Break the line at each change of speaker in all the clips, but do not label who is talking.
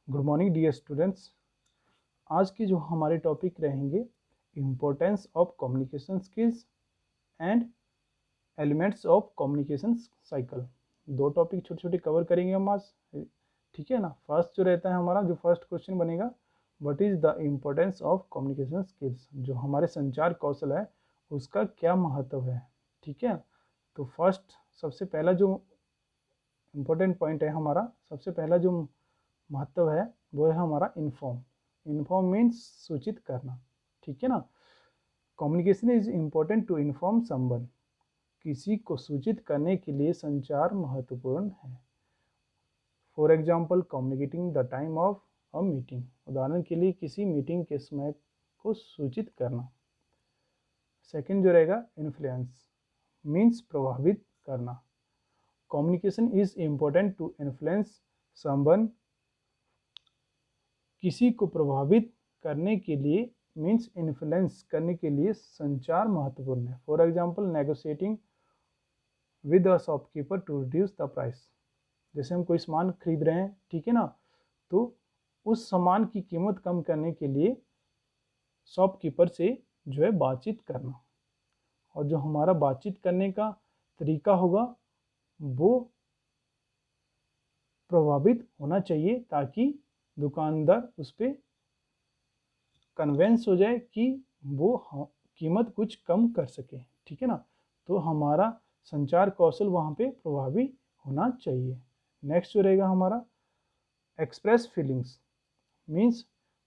Good morning dear students. आज के जो हमारे टॉपिक रहेंगे importance of communication skills and elements of communication cycle. दो टॉपिक छोटे छोटे कवर करेंगे हम आज, ठीक है ना। फर्स्ट जो रहता है हमारा, जो फर्स्ट क्वेश्चन बनेगा, what is the importance of communication skills. जो हमारे संचार कौशल है उसका क्या महत्व है, ठीक है। तो फर्स्ट सबसे पहला जो इम्पोर्टेंट पॉइंट है हमारा, सबसे पहला जो महत्व है वो है हमारा इन्फॉर्म। इन्फॉर्म मीन्स सूचित करना, ठीक है ना। Communication is important to inform someone. किसी को सूचित करने के लिए संचार महत्वपूर्ण है। For example, communicating the time of a meeting. उदाहरण के लिए किसी मीटिंग के समय को सूचित करना। सेकेंड जो रहेगा इन्फ्लुएंस, मीन्स प्रभावित करना। Communication is important to influence someone. किसी को प्रभावित करने के लिए मीन्स इन्फ्लुएंस करने के लिए संचार महत्वपूर्ण है। For example, negotiating with a shopkeeper to reduce the price. जैसे हम कोई सामान खरीद रहे हैं, ठीक है ना, तो उस सामान की कीमत कम करने के लिए शॉपकीपर से जो है बातचीत करना। और जो हमारा बातचीत करने का तरीका होगा वो प्रभावित होना चाहिए, ताकि दुकानदार उस पर कन्वेंस हो जाए कि वो कीमत कुछ कम कर सके, ठीक है ना। तो हमारा संचार कौशल वहाँ पे प्रभावी होना चाहिए। नेक्स्ट जो रहेगा हमारा एक्सप्रेस फीलिंग्स, मीन्स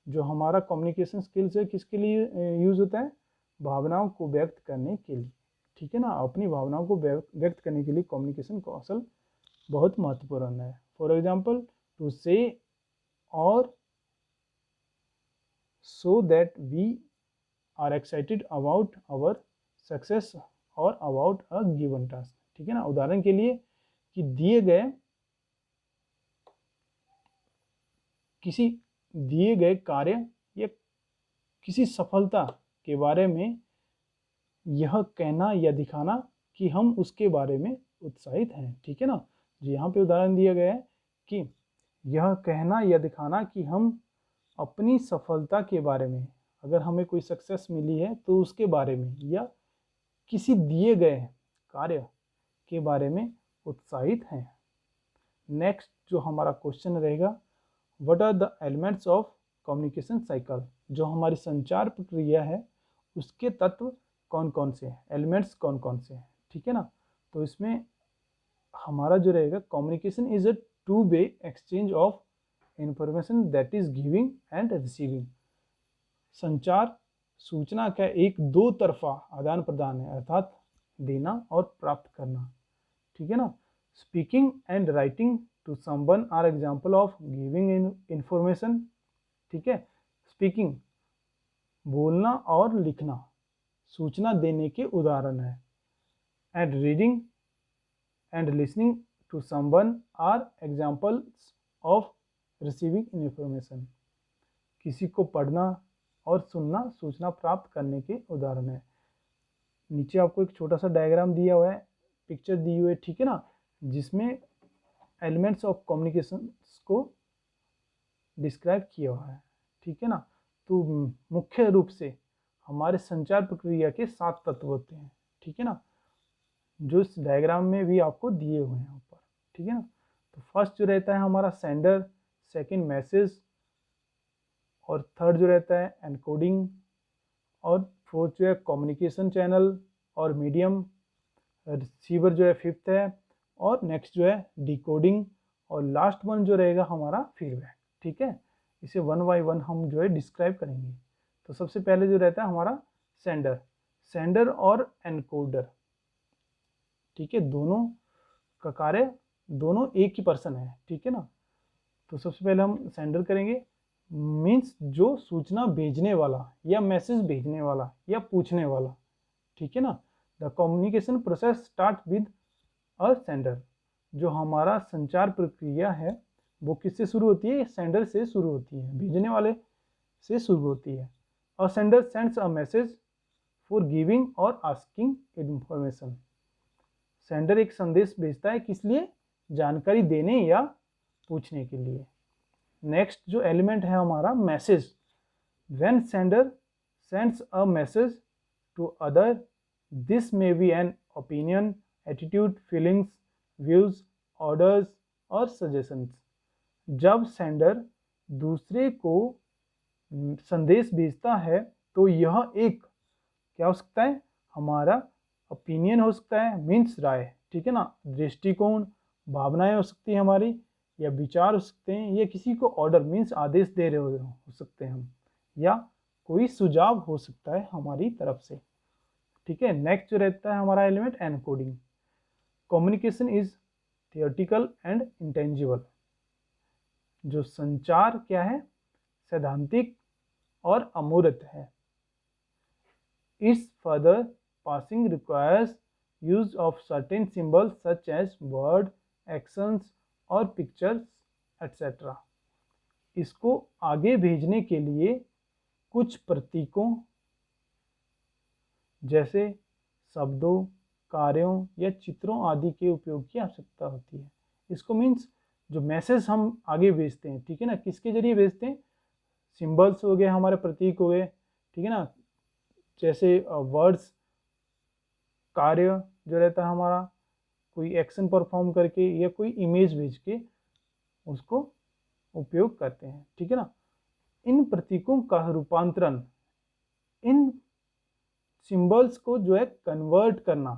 जो हमारा कम्युनिकेशन स्किल्स है किसके लिए यूज़ होता है, भावनाओं को व्यक्त करने के लिए, ठीक है ना। अपनी भावनाओं को व्यक्त करने के लिए कम्युनिकेशन कौशल बहुत महत्वपूर्ण है। फॉर एग्जाम्पल, टू से और so that we are excited about our success or about a given task, ठीक है ना। उदाहरण के लिए कि किसी दिए गए कार्य या किसी सफलता के बारे में यह कहना या दिखाना कि हम उसके बारे में उत्साहित हैं, ठीक है ना। जो यहाँ पे उदाहरण दिया गया है कि यह कहना या दिखाना कि हम अपनी सफलता के बारे में, अगर हमें कोई सक्सेस मिली है तो उसके बारे में, या किसी दिए गए कार्य के बारे में उत्साहित हैं। नेक्स्ट जो हमारा क्वेश्चन रहेगा, what are the elements of communication cycle. जो हमारी संचार प्रक्रिया है उसके तत्व कौन कौन से हैं, एलिमेंट्स कौन कौन से हैं, ठीक है ना। तो इसमें हमारा जो रहेगा, communication is a two way exchange of information that is giving and receiving. संचार सूचना का एक दो तरफा आदान प्रदान है, अर्थात देना और प्राप्त करना, ठीक है ना। Speaking and writing to someone are example of giving information, ठीक है। स्पीकिंग बोलना और लिखना सूचना देने के उदाहरण है। And reading and listening to someone are examples of receiving information. किसी को पढ़ना और सुनना सूचना प्राप्त करने के उदाहरण है। नीचे आपको एक छोटा सा डायग्राम दिया हुआ है, पिक्चर दी हुई है, ठीक है ना, जिसमें एलिमेंट्स ऑफ कम्युनिकेशन को डिस्क्राइब किया हुआ है, ठीक है ना। तो मुख्य रूप से हमारे संचार प्रक्रिया के 7 तत्व होते हैं, ठीक है ना, जो इस डायग्राम में भी आपको दिए हुए हैं ऊपर, ठीक है ना। तो फर्स्ट जो रहता है हमारा सेंडर, सेकंड मैसेज, और थर्ड जो रहता है एनकोडिंग, और फोर्थ जो है कम्युनिकेशन चैनल और मीडियम, रिसीवर जो है फिफ्थ है, और नेक्स्ट जो है डिकोडिंग, और लास्ट वन जो रहेगा हमारा फीडबैक, ठीक है। इसे वन बाय वन हम जो है डिस्क्राइब करेंगे। तो सबसे पहले जो रहता है हमारा सेंडर, सेंडर और एनकोडर, ठीक है, दोनों का कार्य दोनों एक ही पर्सन है, ठीक है ना। तो सबसे पहले हम सेंडर करेंगे, मीन्स जो सूचना भेजने वाला या मैसेज भेजने वाला या पूछने वाला, ठीक है ना। The communication process start with a sender. जो हमारा संचार प्रक्रिया है वो किससे शुरू होती है, सेंडर से शुरू होती है, भेजने वाले से शुरू होती है। अ sender sends a message for giving और आस्किंग इंफॉर्मेशन। सेंडर एक संदेश भेजता है किस लिए, जानकारी देने या पूछने के लिए। नेक्स्ट जो एलिमेंट है हमारा message. When sender sends a message to other, this may be an opinion, attitude, feelings, views, orders और सजेशंस। जब सेंडर दूसरे को संदेश भेजता है तो यह एक क्या हो सकता है, हमारा ओपिनियन हो सकता है, मीन्स राय, ठीक है ना, दृष्टिकोण, भावनाएं हो सकती हैं हमारी, या विचार हो सकते हैं, या किसी को ऑर्डर मीन्स आदेश दे रहे हो सकते हैं हम, या कोई सुझाव हो सकता है हमारी तरफ से, ठीक है। नेक्स्ट जो रहता है हमारा element encoding. Communication is theoretical and intangible. जो संचार क्या है, सैद्धांतिक और अमूर्त है। Its further passing requires use of certain symbols such as word, actions और pictures etc. इसको आगे भेजने के लिए कुछ प्रतीकों जैसे शब्दों, कार्यों या चित्रों आदि के उपयोग की आवश्यकता होती है। इसको मीन्स जो मैसेज हम आगे भेजते हैं, ठीक है ना, किसके जरिए भेजते हैं, सिंबल्स हो गए, हमारे प्रतीक हो गए, ठीक है ना, जैसे वर्ड्स, कार्य जो रहता है हमारा, कोई एक्शन परफॉर्म करके या कोई इमेज भेज के उसको उपयोग करते हैं, ठीक है ना। इन प्रतीकों का रूपांतरण, इन सिंबल्स को जो है कन्वर्ट करना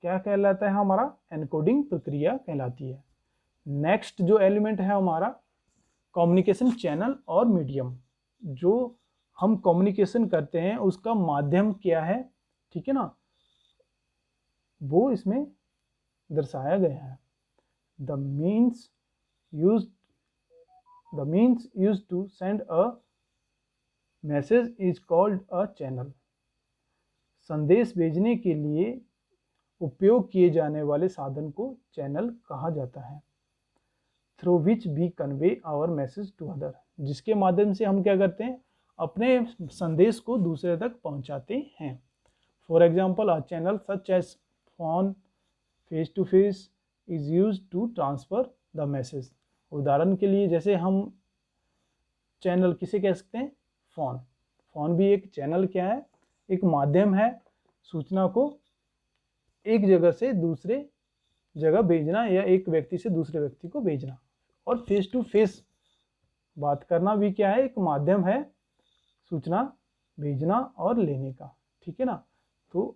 क्या कहलाता है, हमारा एनकोडिंग प्रक्रिया कहलाती है। नेक्स्ट जो एलिमेंट है हमारा कम्युनिकेशन चैनल और मीडियम। जो हम कम्युनिकेशन करते हैं उसका माध्यम क्या है, ठीक है ना, वो इसमें दर्शाया गया है। The means used to send a message is called a channel. संदेश भेजने के लिए उपयोग किए जाने वाले साधन को चैनल कहा जाता है। Through which we convey our message to other, जिसके माध्यम से हम क्या करते हैं, अपने संदेश को दूसरे तक पहुंचाते हैं। For example a channel such as phone face to face is use to transfer the message. उदाहरण के लिए जैसे हम चैनल किसे कह सकते हैं, फोन भी एक चैनल क्या है, एक माध्यम है सूचना को एक जगह से दूसरे जगह भेजना या एक व्यक्ति से दूसरे व्यक्ति को भेजना। और फेस टू फेस बात करना भी क्या है, एक माध्यम है सूचना भेजना और लेने का, ठीक है ना। तो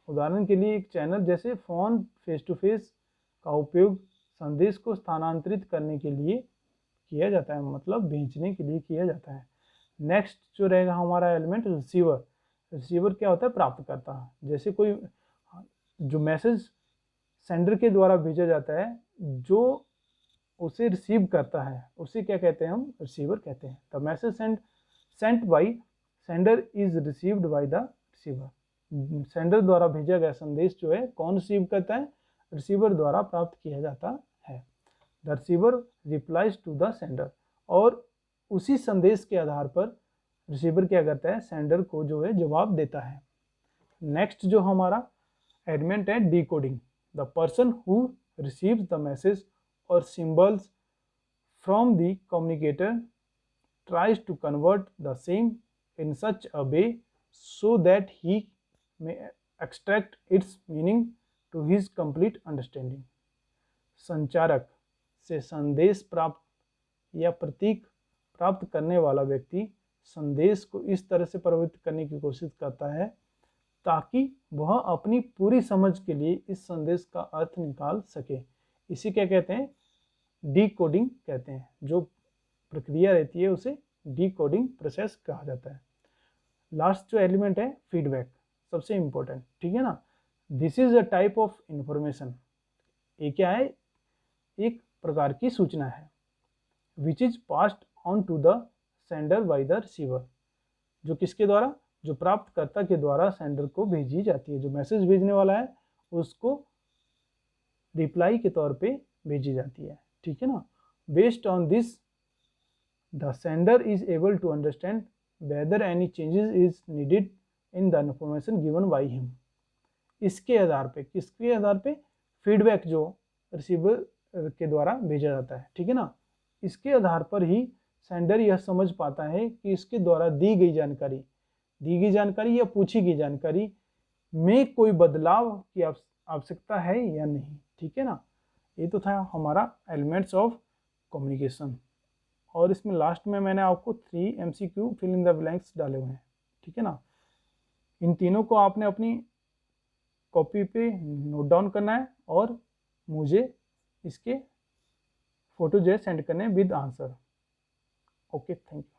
उदाहरण के लिए एक चैनल जैसे फोन फेस टू फेस का उपयोग संदेश को स्थानांतरित करने के लिए किया जाता है, मतलब भेजने के लिए किया जाता है। नेक्स्ट जो रहेगा हमारा एलिमेंट रिसीवर। रिसीवर क्या होता है, प्राप्तकर्ता। जैसे कोई जो मैसेज सेंडर के द्वारा भेजा जाता है, जो उसे रिसीव करता है उसे क्या कहते हैं, हम रिसीवर कहते हैं। The message Saint by sender is received by the receiver. Sender द्वारा भेजा गया संदेश जो है कौन रिसीव करता है, रिसीवर द्वारा प्राप्त किया जाता है। The receiver replies to the sender, और उसी संदेश के आधार पर रिसीवर क्या करता है, सेंडर को जो है जवाब देता है। नेक्स्ट जो हमारा एलिमेंट है decoding. The person who receives the message or symbols from the communicator tries to convert the same in such a way so that he may extract its meaning to his complete understanding। संचारक से संदेश प्राप्त या प्रतीक प्राप्त करने वाला व्यक्ति संदेश को इस तरह से परिवर्तित करने की कोशिश करता है ताकि वह अपनी पूरी समझ के लिए इस संदेश का अर्थ निकाल सके। इसी क्या कहते हैं, डिकोडिंग कहते हैं। जो प्रक्रिया रहती है उसे डिकोडिंग प्रोसेस कहा जाता है। लास्ट जो एलिमेंट है फीडबैक, सबसे इंपॉर्टेंट, ठीक है ना। This is a type of information, ये क्या है, एक प्रकार की सूचना है। Which is passed on to the sender by the receiver, जो किसके द्वारा, जो प्राप्तकर्ता के द्वारा सेंडर को भेजी जाती है। जो मैसेज भेजने वाला है उसको रिप्लाई के तौर पे भेजी जाती है, ठीक है ना। Based on this the sender is able to understand whether any changes is needed in the information given by him. इसके आधार पे, किसके आधार पे, फीडबैक जो रिसीवर के द्वारा भेजा जाता है, ठीक है ना, इसके आधार पर ही सेंडर यह समझ पाता है कि इसके द्वारा दी गई जानकारी या पूछी गई जानकारी में कोई बदलाव की आवश्यकता है या नहीं। ठीक है ना, ये तो था हमारा एलिमेंट्स ऑफ कम्युनिकेशन। और इसमें लास्ट में मैंने आपको 3 MCQ fill in the blanks डाले हुए हैं। ठीक है ना, इन तीनों को आपने अपनी कॉपी पे नोट डाउन करना है और मुझे इसके फोटो जो है सेंड करने with answer. Okay, thank you.